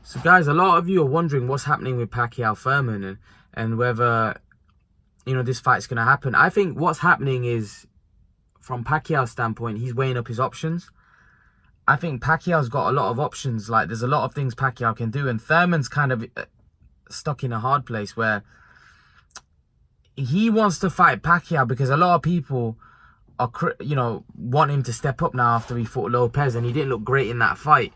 So guys, a lot of you are wondering what's happening with Pacquiao Thurman and whether, this fight's going to happen. I think what's happening is, from Pacquiao's standpoint, he's weighing up his options. I think Pacquiao's got a lot of options. Like, there's a lot of things Pacquiao can do, and Thurman's kind of stuck in a hard place where he wants to fight Pacquiao because a lot of people are, want him to step up now after he fought Lopez and he didn't look great in that fight.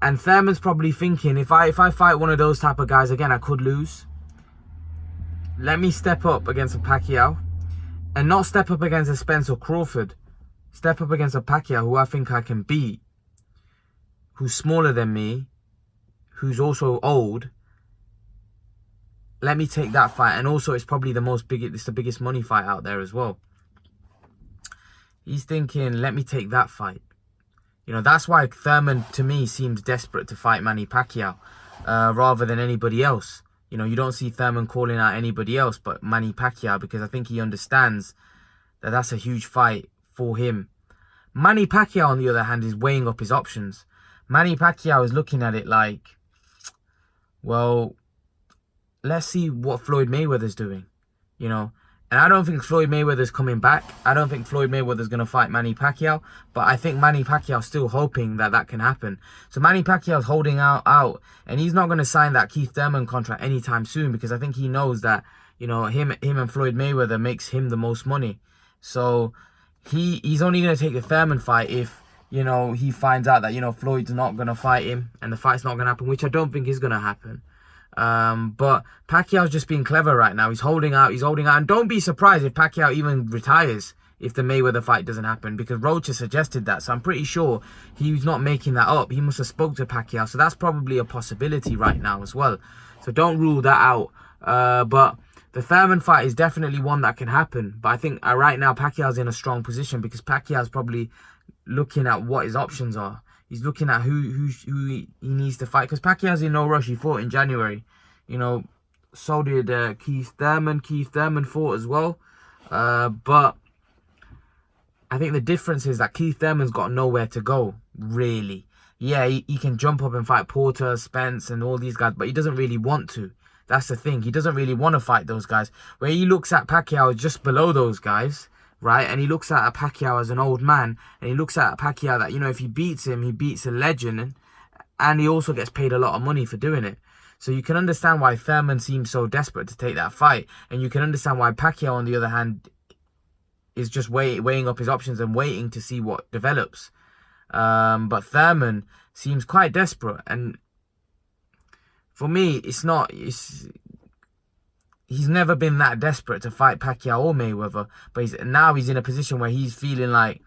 And Thurman's probably thinking, if I fight one of those type of guys again, I could lose. Let me step up against a Pacquiao, and not step up against a Spence or Crawford. Step up against a Pacquiao who I think I can beat, who's smaller than me, who's also old. Let me take that fight, and also it's probably it's the biggest money fight out there as well. He's thinking, let me take that fight. That's why Thurman, to me, seems desperate to fight Manny Pacquiao rather than anybody else. You don't see Thurman calling out anybody else but Manny Pacquiao, because I think he understands that that's a huge fight for him. Manny Pacquiao, on the other hand, is weighing up his options. Manny Pacquiao is looking at it like, well, let's see what Floyd Mayweather's doing, And I don't think Floyd Mayweather's coming back. I don't think Floyd Mayweather's going to fight Manny Pacquiao. But I think Manny Pacquiao's still hoping that can happen. So Manny Pacquiao's holding out. And he's not going to sign that Keith Thurman contract anytime soon, because I think he knows that, him and Floyd Mayweather makes him the most money. So he's only going to take the Thurman fight if, he finds out that, Floyd's not going to fight him and the fight's not going to happen, which I don't think is going to happen. But Pacquiao's just being clever right now. He's holding out. And don't be surprised if Pacquiao even retires if the Mayweather fight doesn't happen, because Rocha suggested that. So I'm pretty sure he's not making that up. He must have spoke to Pacquiao. So that's probably a possibility right now as well. So don't rule that out. But the Thurman fight is definitely one that can happen. But I think right now Pacquiao's in a strong position, because Pacquiao's probably looking at what his options are. He's looking at who he needs to fight, because Pacquiao's in no rush. He fought in January. So did Keith Thurman. Keith Thurman fought as well. But I think the difference is that Keith Thurman's got nowhere to go, really. Yeah, he can jump up and fight Porter, Spence, and all these guys, but he doesn't really want to. That's the thing. He doesn't really want to fight those guys. Where he looks at Pacquiao just below those guys, right? And he looks at a Pacquiao as an old man, and he looks at a Pacquiao that, if he beats him, he beats a legend, and he also gets paid a lot of money for doing it. So you can understand why Thurman seems so desperate to take that fight, and you can understand why Pacquiao, on the other hand, is just weighing up his options and waiting to see what develops. But Thurman seems quite desperate, and for me, he's never been that desperate to fight Pacquiao or Mayweather, but now he's in a position where he's feeling like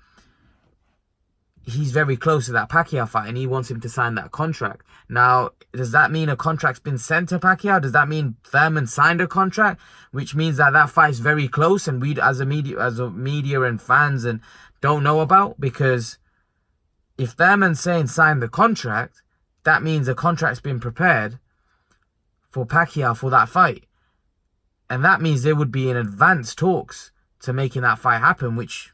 he's very close to that Pacquiao fight, and he wants him to sign that contract. Now, does that mean a contract's been sent to Pacquiao? Does that mean Thurman signed a contract, which means that fight's very close, and we as a media and fans and don't know about? Because if Thurman's saying sign the contract, that means the contract's been prepared for Pacquiao for that fight. And that means there would be in advanced talks to making that fight happen, which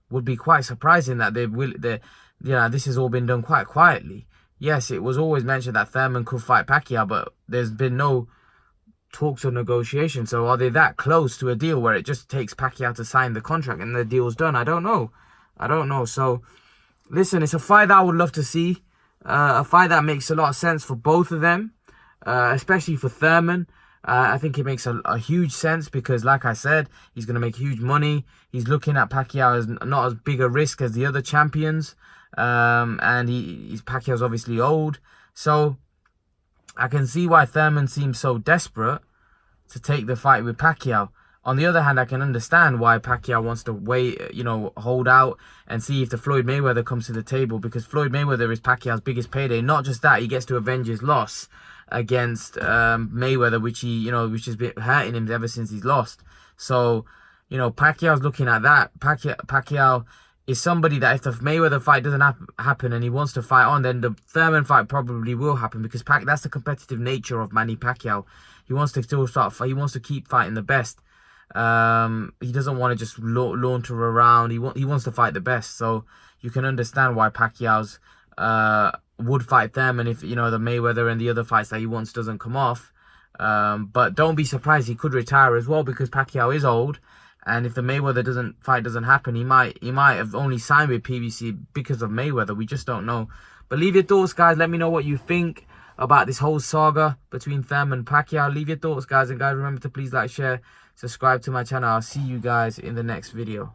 would be quite surprising that this has all been done quite quietly. Yes, it was always mentioned that Thurman could fight Pacquiao, but there's been no talks or negotiation. So are they that close to a deal where it just takes Pacquiao to sign the contract and the deal's done? I don't know. So listen, it's a fight that I would love to see. A fight that makes a lot of sense for both of them, especially for Thurman. I think it makes a huge sense because, like I said, he's going to make huge money. He's looking at Pacquiao as not as big a risk as the other champions. And Pacquiao's obviously old. So I can see why Thurman seems so desperate to take the fight with Pacquiao. On the other hand, I can understand why Pacquiao wants to wait, hold out and see if the Floyd Mayweather comes to the table, because Floyd Mayweather is Pacquiao's biggest payday. Not just that, he gets to avenge his loss against Mayweather, which has been hurting him ever since he's lost. So, Pacquiao's looking at that. Pacquiao is somebody that if the Mayweather fight doesn't happen and he wants to fight on, then the Thurman fight probably will happen, because that's the competitive nature of Manny Pacquiao. He wants to he wants to keep fighting the best. He doesn't want to just launcher around. He wants to fight the best. So you can understand why Pacquiao's would fight Thurman if, you know, the Mayweather and the other fights that he wants doesn't come off. But don't be surprised, he could retire as well, because Pacquiao is old. And if the Mayweather fight doesn't happen, he might have only signed with PBC because of Mayweather. We just don't know. But leave your thoughts, guys. Let me know what you think about this whole saga between Thurman and Pacquiao. Leave your thoughts, guys. And guys, remember to please like, share, subscribe to my channel. I'll see you guys in the next video.